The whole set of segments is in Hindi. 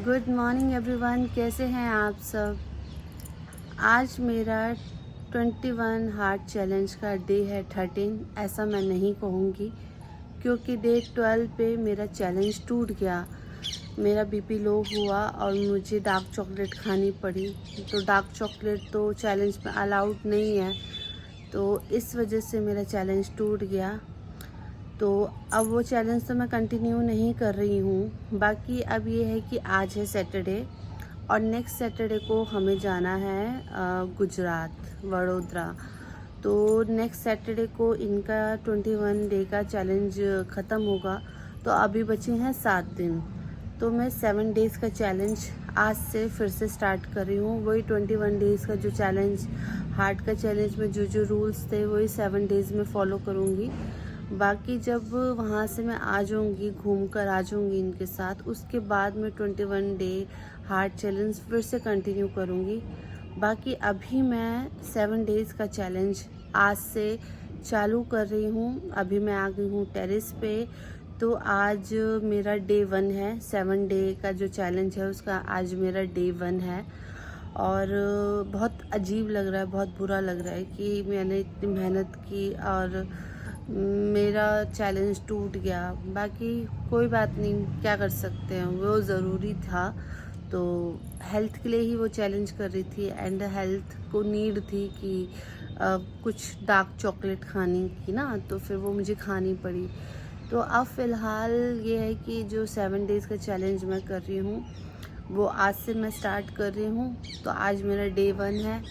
गुड मॉर्निंग एवरीवन, कैसे हैं आप सब। आज मेरा 21 हार्ट चैलेंज का डे है 13। ऐसा मैं नहीं कहूँगी क्योंकि डे 12 पे मेरा चैलेंज टूट गया। मेरा बीपी लो हुआ और मुझे डार्क चॉकलेट खानी पड़ी। तो डार्क चॉकलेट तो चैलेंज में अलाउड नहीं है, तो इस वजह से मेरा चैलेंज टूट गया। तो अब वो चैलेंज तो मैं कंटिन्यू नहीं कर रही हूँ। बाकी अब ये है कि आज है सैटरडे और नेक्स्ट सैटरडे को हमें जाना है गुजरात, वडोदरा। तो नेक्स्ट सैटरडे को इनका 21 डे का चैलेंज ख़त्म होगा। तो अभी बचे हैं 7 दिन। तो मैं 7 डेज़ का चैलेंज आज से फिर से स्टार्ट कर रही हूँ। वही 21 डेज़ का जो चैलेंज, हार्ट का चैलेंज में जो रूल्स थे वही 7 डेज़ में फॉलो करूँगी। बाकी जब वहाँ से मैं आ जाऊँगी, घूम कर आ जाऊँगी इनके साथ, उसके बाद मैं 21 डे हार्ट चैलेंज फिर से कंटिन्यू करूँगी। बाकी अभी मैं 7 डेज़ का चैलेंज आज से चालू कर रही हूँ। अभी मैं आ गई हूँ टेरेस पे। तो आज मेरा डे 1 है। 7 डे का जो चैलेंज है उसका आज मेरा डे 1 है। और बहुत अजीब लग रहा है, बहुत बुरा लग रहा है कि मैंने इतनी मेहनत की और मेरा चैलेंज टूट गया। बाकी कोई बात नहीं, क्या कर सकते हैं, वो ज़रूरी था। तो हेल्थ के लिए ही वो चैलेंज कर रही थी एंड हेल्थ को नीड थी कि कुछ डार्क चॉकलेट खाने की ना, तो फिर वो मुझे खानी पड़ी। तो अब फ़िलहाल ये है कि जो 7 डेज़ का चैलेंज मैं कर रही हूँ वो आज से मैं स्टार्ट कर रही हूँ। तो आज मेरा डे 1 है।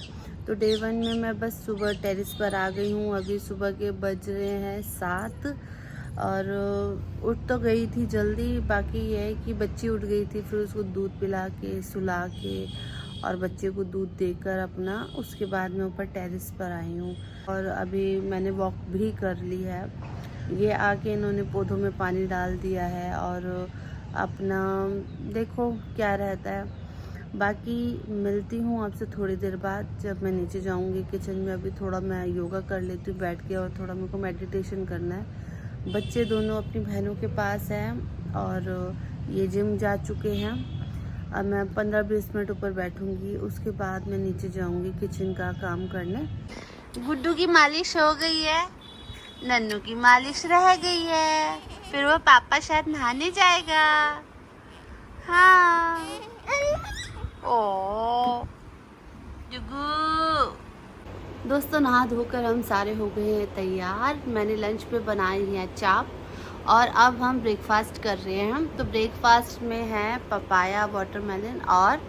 तो डे 1 में मैं बस सुबह टेरेस पर आ गई हूँ। अभी सुबह के बज रहे हैं 7 और उठ तो गई थी जल्दी। बाकी ये है कि बच्ची उठ गई थी, फिर उसको दूध पिला के सुला के और बच्चे को दूध देकर अपना उसके बाद मैं ऊपर टेरेस पर आई हूँ। और अभी मैंने वॉक भी कर ली है। ये आके इन्होंने पौधों में पानी डाल दिया है और अपना देखो क्या रहता है। बाकी मिलती हूँ आपसे थोड़ी देर बाद जब मैं नीचे जाऊँगी किचन में। अभी थोड़ा मैं योगा कर लेती हूँ बैठ के और थोड़ा मेरे को मेडिटेशन करना है। बच्चे दोनों अपनी बहनों के पास हैं और ये जिम जा चुके हैं। अब मैं 15-20 मिनट ऊपर बैठूँगी, उसके बाद मैं नीचे जाऊँगी किचन का काम करने। गुड्डू की मालिश हो गई है, नन्नू की मालिश रह गई है, फिर वो पापा शायद नहाने जाएगा। हाँ ओ जुगू। दोस्तों, नहा धोकर हम सारे हो गए हैं तैयार। मैंने लंच पे बनाई है चाप और अब हम ब्रेकफास्ट कर रहे हैं। तो ब्रेकफास्ट में है पपाया, वाटरमेलन और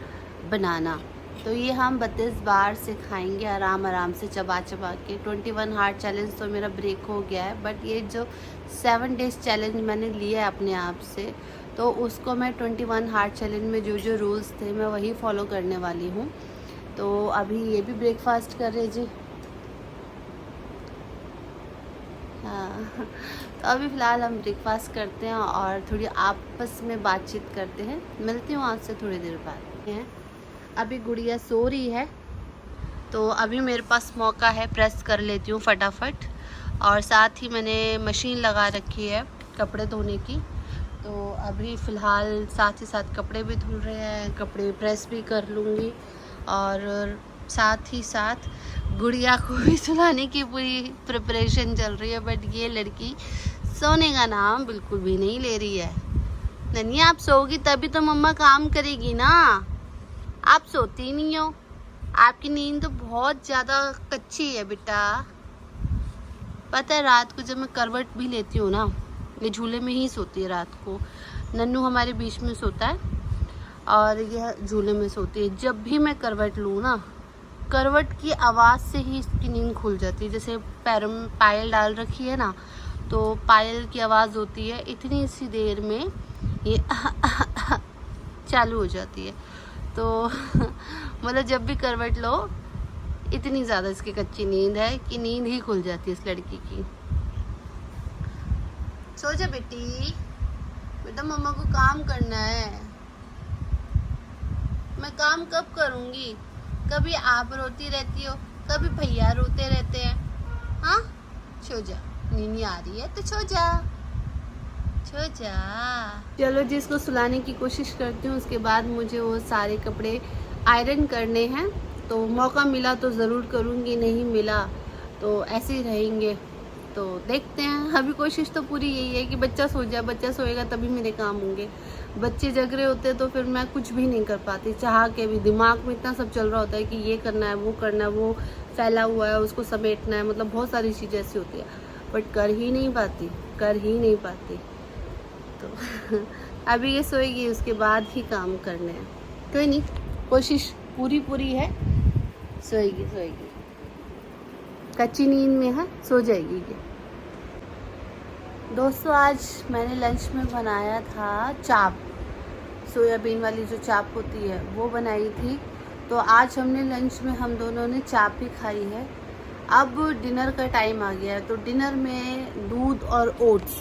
बनाना। तो ये हम 32 बार से खाएंगे आराम आराम से चबा चबा के। 21 हार्ट चैलेंज तो मेरा ब्रेक हो गया है, बट ये जो 7 डेज़ चैलेंज मैंने लिया है अपने आप से, तो उसको मैं 21 हार्ट चैलेंज में जो रूल्स थे मैं वही फॉलो करने वाली हूँ। तो अभी ये भी ब्रेकफास्ट कर रहे जी। हाँ, तो अभी फ़िलहाल हम ब्रेकफास्ट करते हैं और थोड़ी आपस में बातचीत करते हैं। मिलती हूँ आपसे थोड़ी देर बाद। अभी गुड़िया सो रही है, तो अभी मेरे पास मौका है, प्रेस कर लेती हूँ फटाफट। और साथ ही मैंने मशीन लगा रखी है कपड़े धोने की। तो अभी फ़िलहाल साथ ही साथ कपड़े भी धुल रहे हैं, कपड़े प्रेस भी कर लूँगी और साथ ही साथ गुड़िया को भी सुलाने की पूरी प्रिपरेशन चल रही है। बट ये लड़की सोने का नाम बिल्कुल भी नहीं ले रही है। नन्ही, आप सोओगी तभी तो मम्मा काम करेगी ना, आप सोती नहीं हो। आपकी नींद तो बहुत ज़्यादा कच्ची है बेटा। पता है, रात को जब मैं करवट भी लेती हूँ ना, ये झूले में ही सोती है रात को। नन्नू हमारे बीच में सोता है और यह झूले में सोती है। जब भी मैं करवट लूँ ना, करवट की आवाज़ से ही इसकी नींद खुल जाती है। जैसे पैरों में पायल डाल रखी है ना, तो पायल की आवाज़ होती है, इतनी सी देर में ये चालू हो जाती है। तो मतलब जब भी करवट लो, इतनी ज़्यादा इसकी कच्ची नींद है कि नींद ही खुल जाती है इस लड़की की। सो जा बेटी, बेटा मम्मा को काम करना है। मैं काम कब करूँगी? कभी आप रोती रहती हो, कभी भैया रोते रहते हैं। हाँ, सो जा, नींद आ रही है तो सो जा। सो जा। चलो जी, इसको सुलाने की कोशिश करती हूँ। उसके बाद मुझे वो सारे कपड़े आयरन करने हैं, तो मौका मिला तो ज़रूर करूँगी, नहीं मिला तो ऐसे ही रहेंगे। तो देखते हैं। अभी कोशिश तो पूरी यही है कि बच्चा सो जाए, बच्चा सोएगा तभी मेरे काम होंगे। बच्चे जग रहे होते तो फिर मैं कुछ भी नहीं कर पाती, चाह के भी। दिमाग में इतना सब चल रहा होता है कि ये करना है, वो करना है, वो फैला हुआ है उसको समेटना है, मतलब बहुत सारी चीज़ें ऐसी होती है, बट कर ही नहीं पाती। तो अभी ये सोएगी, उसके बाद ही काम करने हैं। कोई नहीं, कोशिश पूरी है। सोएगी कच्ची नींद में है, सो जाएगी ये। दोस्तों, आज मैंने लंच में बनाया था चाप, सोयाबीन वाली जो चाप होती है वो बनाई थी। तो आज हमने लंच में हम दोनों ने चाप ही खाई है। अब डिनर का टाइम आ गया है, तो डिनर में दूध और ओट्स,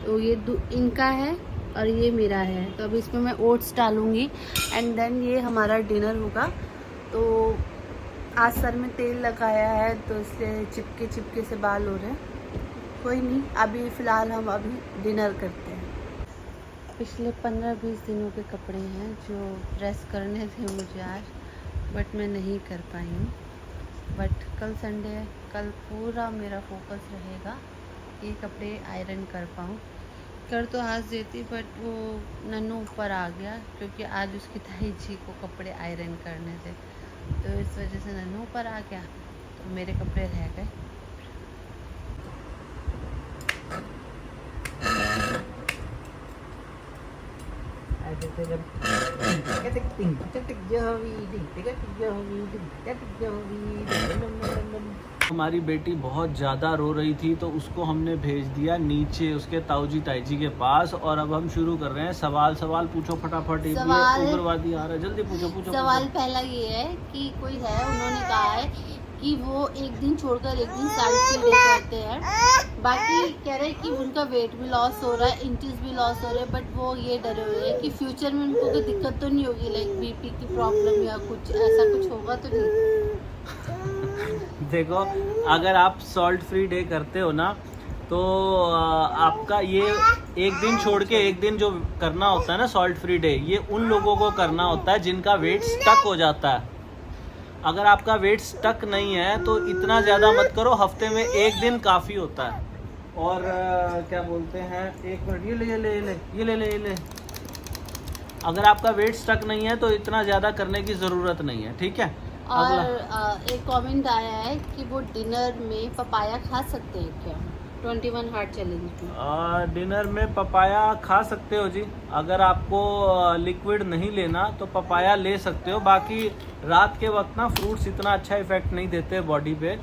तो ये इनका है और ये मेरा है। तो अब इसमें मैं ओट्स डालूँगी एंड देन ये हमारा डिनर होगा। तो आज सर में तेल लगाया है तो इसलिए चिपके से बाल हो रहे हैं। कोई नहीं, अभी फ़िलहाल हम अभी डिनर करते हैं। पिछले 15-20 दिनों के कपड़े हैं जो प्रेस करने थे मुझे आज, बट मैं नहीं कर पाई हूँ। बट कल संडे है, कल पूरा मेरा फोकस रहेगा ये कपड़े आयरन कर पाऊँ। कर तो आज देती, बट वो नन्नू ऊपर आ गया क्योंकि आज उसकी ताई जी को कपड़े आयरन करने थे, तो इस वजह से नन्नू ऊपर आ गया, तो मेरे कपड़े रह गए। हमारी बेटी बहुत ज़्यादा रो रही थी तो उसको हमने भेज दिया नीचे उसके ताऊजी ताईजी के पास, और अब हम शुरू कर रहे हैं सवाल पूछो फटाफट। ये उग्रवादी आ रहा है, जल्दी पूछो। सवाल पहला ये है कि कोई है, उन्होंने कहा है कि वो एक दिन छोड़कर एक दिन साइड डे करते हैं। बाकी कह रहे हैं कि उनका वेट भी लॉस हो रहा है, इंचेस भी लॉस हो रहे हैं, बट वो ये डरे हुए हैं कि फ्यूचर में उनको कोई दिक्कत तो नहीं होगी, लाइक बीपी की प्रॉब्लम या कुछ ऐसा कुछ होगा तो नहीं। देखो, अगर आप सॉल्ट फ्री डे करते हो ना, तो आपका ये एक दिन छोड़ के एक दिन जो करना होता है ना सॉल्ट फ्री डे, ये उन लोगों को करना होता है जिनका वेट स्टक हो जाता है। अगर आपका वेट स्टक नहीं है तो इतना ज़्यादा मत करो, हफ्ते में एक दिन काफ़ी होता है। और क्या बोलते हैं, एक मिनट, ये ले। अगर आपका वेट स्टक नहीं है तो इतना ज़्यादा करने की ज़रूरत नहीं है, ठीक है। और एक कमेंट आया है कि वो डिनर में पपाया खा सकते हैं क्या 21 हार्ट चैलेंज में? डिनर में पपाया खा सकते हो जी। अगर आपको लिक्विड नहीं लेना तो पपाया ले सकते हो। बाकी रात के वक्त ना फ्रूट्स इतना अच्छा इफेक्ट नहीं देते बॉडी पे,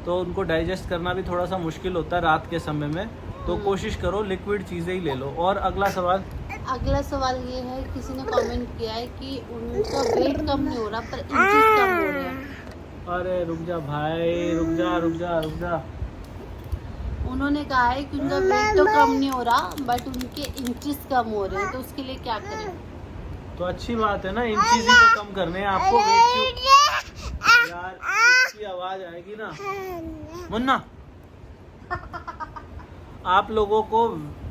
तो उनको डाइजेस्ट करना भी थोड़ा सा मुश्किल होता है रात के समय में, तो कोशिश करो लिक्विड चीज़ें ही ले लो। और अगला सवाल ये है, किसी ने कमेंट किया है कि उनका वेट कम नहीं हो रहा पर इंचेस कम हो रहे हैं। अरे रुक जा भाई, रुक जा। उन्होंने कहा है कि उनका वेट तो कम नहीं हो रहा बट उनके इंचेस कम हो रहे हैं, तो उसके लिए क्या करें? तो अच्छी बात है ना, इंचेस ही तो कम करने हैं आपको। वेट यार, इसकी आवाज आएगी ना मुन्ना, आप लोगों को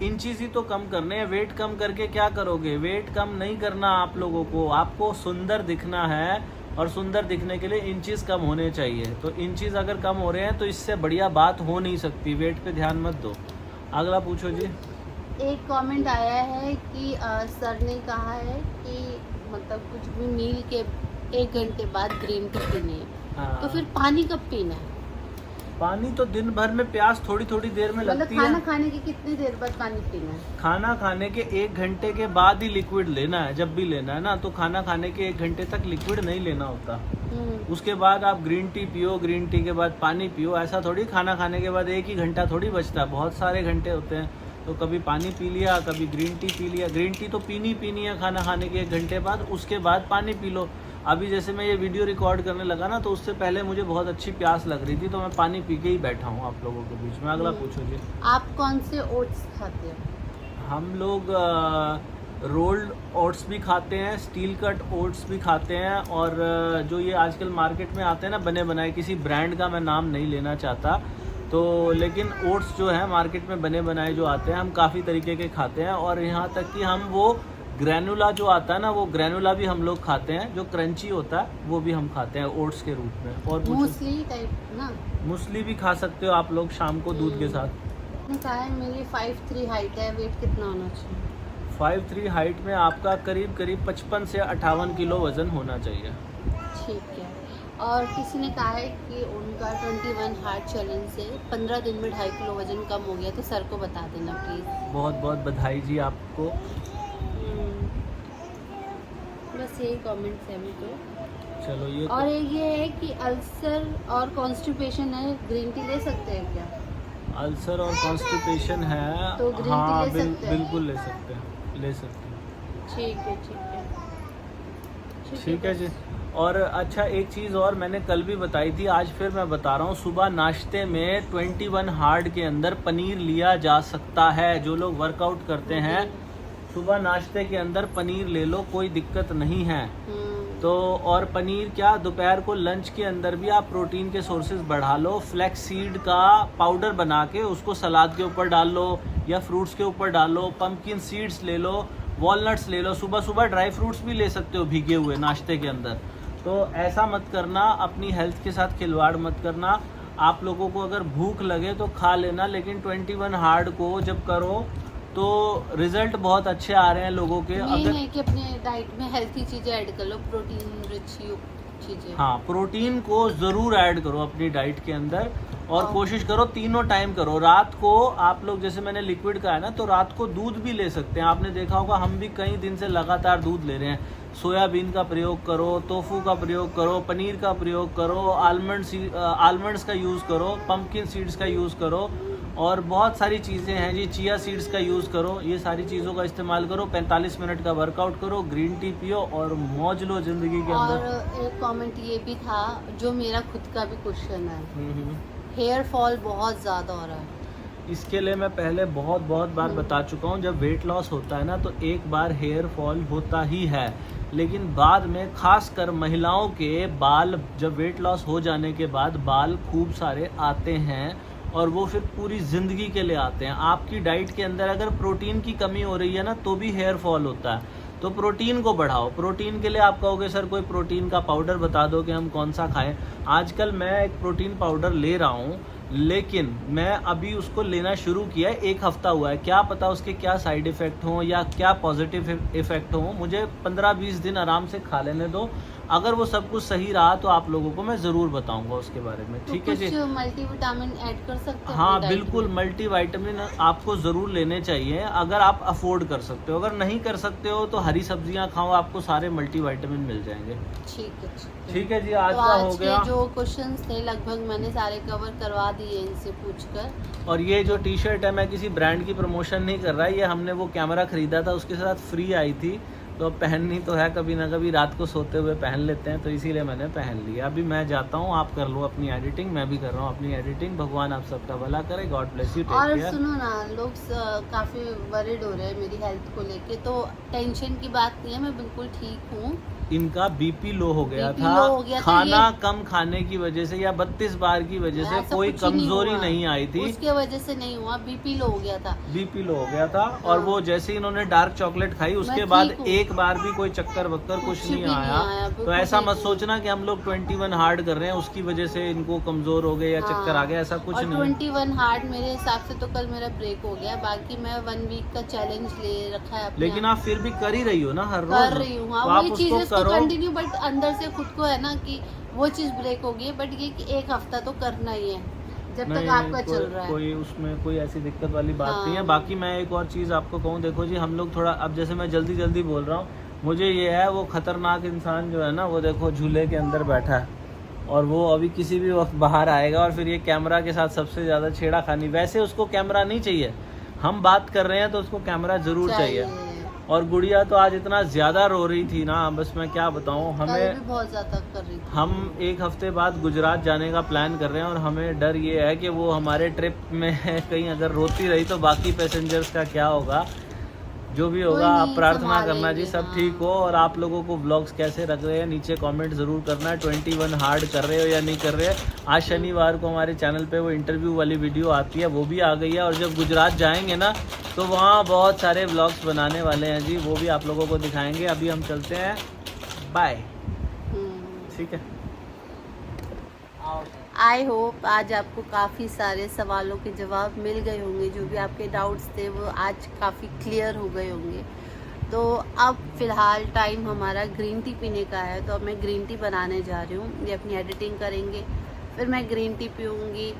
इंचेस ही तो कम करने हैं। वेट कम करके क्या करोगे? वेट कम नहीं करना आप लोगों को, आपको सुंदर दिखना है, और सुंदर दिखने के लिए इंचेस कम होने चाहिए। तो इंचेस अगर कम हो रहे हैं तो इससे बढ़िया बात हो नहीं सकती। वेट पे ध्यान मत दो। अगला पूछो जी। एक कमेंट आया है कि सर ने कहा है कि मतलब कुछ भी मील के 1 घंटे बाद ग्रीन टी पीनी है, तो फिर पानी कब पीना है? पानी तो दिन भर में प्यास थोड़ी देर में लगती है। खाना खाने की कितनी देर बाद पानी पीना है? खाना खाने के 1 घंटे के बाद ही लिक्विड लेना है। जब भी लेना है ना, तो खाना खाने के 1 घंटे तक लिक्विड नहीं लेना होता। उसके बाद आप ग्रीन टी पियो, ग्रीन टी के बाद पानी पियो। ऐसा थोड़ी खाना खाने के बाद 1 ही घंटा थोड़ी बचता है, बहुत सारे घंटे होते हैं। तो कभी पानी पी लिया, कभी ग्रीन टी पी लिया। ग्रीन टी तो पीनी है खाना खाने के 1 घंटे बाद, उसके बाद पानी पी लो। अभी जैसे मैं ये वीडियो रिकॉर्ड करने लगा ना, तो उससे पहले मुझे बहुत अच्छी प्यास लग रही थी, तो मैं पानी पी के ही बैठा हूँ आप लोगों के बीच में। अगला पूछो जी। आप कौन से ओट्स खाते हो? हम लोग रोल्ड ओट्स भी खाते हैं, स्टील कट ओट्स भी खाते हैं, और जो ये आजकल मार्केट में आते हैं ना बने बनाए, किसी ब्रांड का मैं नाम नहीं लेना चाहता, तो लेकिन ओट्स जो है मार्केट में बने बनाए जो आते हैं, हम काफ़ी तरीके के खाते हैं। और यहाँ तक कि हम वो ग्रैनुला जो आता है ना, वो ग्रैनुला भी हम लोग खाते हैं, जो क्रंची होता है वो भी हम खाते हैं ओट्स के रूप में। और मूसली टाइप ना, मूसली भी खा सकते हो आप लोग शाम को दूध के साथ। कहा है मेरी 5'3" हाइट है, वेट कितना होना चाहिए? 5'3" हाइट में आपका करीब करीब 55 से 58 किलो वजन होना चाहिए। ठीक है। और किसी ने कहा है कि उनका 21 हार्ट चैलेंज से 15 दिन में 2.5 किलो वजन कम हो गया, तो सर को बता देना प्लीज़। बहुत बहुत बधाई जी आपको। बस यही कमेंट्स है अभी तो। चलो ये और ये है कि अल्सर और कॉन्स्टिपेशन है, ग्रीन टी ले सकते हैं क्या? अल्सर और कॉन्स्टिपेशन है तो ग्रीन हाँ टी ले सकते हैं? बिल्कुल ले सकते हैं, ले सकते हैं। ठीक है, ठीक है, ठीक है जी। और अच्छा एक चीज़ और मैंने कल भी बताई थी, आज फिर मैं बता रहा हूँ, सुबह नाश्ते में 21 हार्ड के अंदर पनीर लिया जा सकता है। जो लोग वर्कआउट करते हैं सुबह नाश्ते के अंदर पनीर ले लो, कोई दिक्कत नहीं है। तो और पनीर क्या, दोपहर को लंच के अंदर भी आप प्रोटीन के सोर्सेज बढ़ा लो। फ्लैक्स सीड का पाउडर बना के उसको सलाद के ऊपर डाल लो या फ्रूट्स के ऊपर डाल लो। पंपकिन सीड्स ले लो, वॉलनट्स ले लो, सुबह सुबह ड्राई फ्रूट्स भी ले सकते हो भीगे हुए नाश्ते के अंदर। तो ऐसा मत करना, अपनी हेल्थ के साथ खिलवाड़ मत करना। आप लोगों को अगर भूख लगे तो खा लेना, लेकिन 21 हार्ड को जब करो तो रिजल्ट बहुत अच्छे आ रहे हैं लोगों के। अगर है कि अपने डाइट में हेल्थी चीज़ें ऐड कर लो, प्रोटीन रिच चीज़ें। हाँ, प्रोटीन को ज़रूर ऐड करो अपनी डाइट के अंदर। और कोशिश करो तीनों टाइम करो। रात को आप लोग, जैसे मैंने लिक्विड का है ना, तो रात को दूध भी ले सकते हैं। आपने देखा होगा हम भी कई दिन से लगातार दूध ले रहे हैं। सोयाबीन का प्रयोग करो, टोफू का प्रयोग करो, पनीर का प्रयोग करो, आलमंड्स का यूज़ करो, पंपकिन सीड्स का यूज़ करो, और बहुत सारी चीज़ें हैं जी, चिया सीड्स का यूज़ करो। ये सारी चीज़ों का इस्तेमाल करो। 45 मिनट का वर्कआउट करो, ग्रीन टी पियो और मौज लो ज़िंदगी के अंदर। और एक कमेंट ये भी था जो मेरा खुद का भी क्वेश्चन है, हेयर फॉल बहुत ज़्यादा हो रहा है। इसके लिए मैं पहले बहुत बार बता चुका हूँ, जब वेट लॉस होता है ना तो एक बार हेयर फॉल होता ही है, लेकिन बाद में खासकर महिलाओं के बाल, जब वेट लॉस हो जाने के बाद बाल खूब सारे आते हैं और वो फिर पूरी ज़िंदगी के लिए आते हैं। आपकी डाइट के अंदर अगर प्रोटीन की कमी हो रही है ना तो भी हेयर फॉल होता है। तो प्रोटीन को बढ़ाओ। प्रोटीन के लिए आप कहोगे सर कोई प्रोटीन का पाउडर बता दो कि हम कौन सा खाएं। आजकल मैं एक प्रोटीन पाउडर ले रहा हूं, लेकिन मैं अभी उसको लेना शुरू किया है, 1 हफ्ता हुआ है। क्या पता उसके क्या साइड इफ़ेक्ट हों या क्या पॉजिटिव इफ़ेक्ट हों। मुझे 15-20 दिन आराम से खा लेने दो। अगर वो सब कुछ सही रहा तो आप लोगों को मैं ज़रूर बताऊंगा उसके बारे में। ठीक है जी। कुछ मल्टीविटामिन ऐड कर सकते हैं? हाँ बिल्कुल, मल्टीविटामिन आपको ज़रूर लेने चाहिए अगर आप अफोर्ड कर सकते हो। अगर नहीं कर सकते हो तो हरी सब्जियां खाओ, आपको सारे मल्टीविटामिन मिल जाएंगे। ठीक है जी। आज का हो गया। जो क्वेश्चंस थे लगभग मैंने सारे कवर करवा दिए इनसे पूछकर। और ये जो टी शर्ट है, मैं किसी ब्रांड की प्रमोशन नहीं कर रहा, ये हमने वो कैमरा खरीदा था उसके साथ फ्री आई थी, तो अब पहननी तो है, कभी ना कभी रात को सोते हुए पहन लेते हैं, तो इसीलिए मैंने पहन लिया। अभी मैं जाता हूँ, आप कर लो अपनी एडिटिंग, मैं भी कर रहा हूँ अपनी एडिटिंग। भगवान आप सबका भला करे। God bless you. और सुनो ना, लोग काफ़ी वरिड हो रहे हैं मेरी हेल्थ को लेके, तो टेंशन की बात नहीं है, मैं बिल्कुल ठीक हूँ। इनका बीपी लो हो गया था खाना कम खाने की वजह से या 32 बार की वजह से, कोई कमजोरी नहीं आई थी, उसके वजह से नहीं हुआ, बीपी लो हो गया था। बीपी लो हो गया था। और वो जैसे इन्होंने डार्क चॉकलेट खाई उसके बाद एक बार भी कोई चक्कर वक्कर कुछ नहीं आया। तो ऐसा मत सोचना कि हम लोग 21 हार्ड कर रहे हैं उसकी वजह से इनको कमजोर हो गए या चक्कर आ गया, ऐसा कुछ नहीं। 21 हार्ड मेरे हिसाब से तो कल मेरा ब्रेक हो गया, बाकी मैं 1 वीक का चैलेंज ले रखा है। लेकिन आप फिर भी कर ही रही हो ना, हर रोज कर रही हूँ। हाँ, वही चीज़ कंटिन्यू, बट अंदर से खुद को है ना कि वो चीज़ ब्रेक हो गई है, बट ये कि 1 हफ्ता तो करना ही है जब तक आपका चल रहा है। कोई उसमें कोई ऐसी दिक्कत वाली बात नहीं है। बाकी मैं एक और चीज़ आपको कहूँ, देखो जी, हम लोग थोड़ा, अब जैसे मैं जल्दी बोल रहा हूँ, मुझे ये है, वो खतरनाक इंसान जो है ना, वो देखो झूले के अंदर बैठा है और वो अभी किसी भी वक्त बाहर आएगा और फिर ये कैमरा के साथ सबसे ज़्यादा छेड़ाखानी। वैसे उसको कैमरा नहीं चाहिए, हम बात कर रहे हैं तो उसको कैमरा ज़रूर चाहिए। और गुड़िया तो आज इतना ज़्यादा रो रही थी ना, बस मैं क्या बताऊँ। हमें भी बहुत ज़्यादा कर रही थी। हम 1 हफ्ते बाद गुजरात जाने का प्लान कर रहे हैं और हमें डर ये है कि वो हमारे ट्रिप में कहीं अगर रोती रही तो बाकी पैसेंजर्स का क्या होगा। जो भी होगा कोई आप नहीं, प्रार्थना करना जी संभालेंगे, सब हाँ। ठीक हो। और आप लोगों को व्लॉग्स कैसे लग रहे हैं नीचे कमेंट ज़रूर करना। 21 हार्ड कर रहे हो या नहीं कर रहे हैं। आज शनिवार को हमारे चैनल पे वो इंटरव्यू वाली वीडियो आती है, वो भी आ गई है। और जब गुजरात जाएंगे ना तो वहाँ बहुत सारे व्लॉग्स बनाने वाले हैं जी, वो भी आप लोगों को दिखाएंगे। अभी हम चलते हैं, बाय। ठीक है। आई होप आज आपको काफ़ी सारे सवालों के जवाब मिल गए होंगे, जो भी आपके डाउट्स थे वो आज काफ़ी क्लियर हो गए होंगे। तो अब फ़िलहाल टाइम हमारा ग्रीन टी पीने का है, तो अब मैं ग्रीन टी बनाने जा रही हूँ। ये अपनी एडिटिंग करेंगे, फिर मैं ग्रीन टी पीऊँगी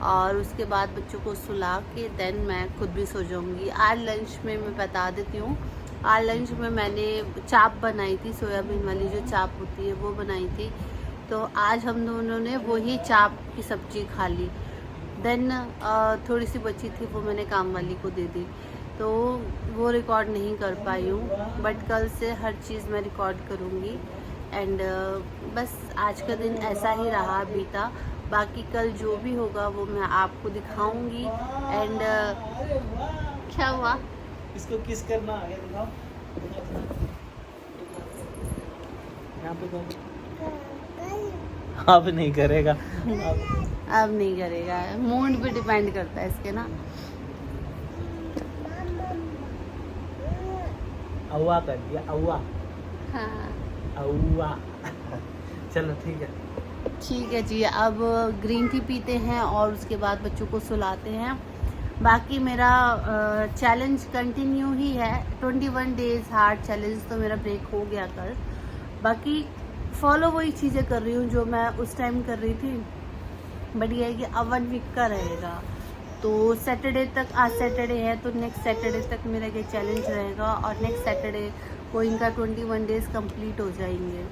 और उसके बाद बच्चों को सुला के देन मैं खुद भी सो जाऊँगी। आज लंच में मैं बता देती हूँ, आज लंच में मैंने चाप बनाई थी, सोयाबीन वाली जो चाप होती है वो बनाई थी। तो आज हम दोनों ने वही चाप की सब्ज़ी खा ली। देन थोड़ी सी बची थी, वो मैंने काम वाली को दे दी, तो वो रिकॉर्ड नहीं कर पाई हूँ। बट कल से हर चीज़ मैं रिकॉर्ड करूँगी। एंड बस आज का दिन ऐसा ही रहा बीता। बाकी कल जो भी होगा वो मैं आपको दिखाऊंगी। एंड क्या हुआ? इसको किस करना आगे दिखाओ। यहाँ पे कौन? अब नहीं करेगा। अब नहीं करेगा, मूड पे डिपेंड करता है इसके ना। औवा कर दिया, औवा हाँ औवा। चलो ठीक है। ठीक है जी, अब ग्रीन टी पीते हैं और उसके बाद बच्चों को सुलाते हैं। बाकी मेरा चैलेंज कंटिन्यू ही है। 21 डेज हार्ड चैलेंज तो मेरा ब्रेक हो गया कल। बाकी फॉलो वही चीज़ें कर रही हूँ जो मैं उस टाइम कर रही थी। बट ये है कि अब 1 वीक का रहेगा, तो सैटरडे तक, आज सैटरडे है तो नेक्स्ट सैटरडे तक मेरा ये चैलेंज रहेगा और नेक्स्ट सैटरडे को इनका 21 डेज़ कंप्लीट हो जाएंगे।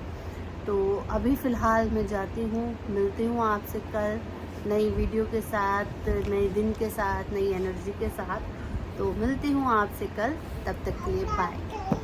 तो अभी फ़िलहाल मैं जाती हूँ, मिलती हूँ आपसे कल नई वीडियो के साथ, नए दिन के साथ, नई एनर्जी के साथ। तो मिलती हूँ आपसे कल, तब तक के लिए बाय।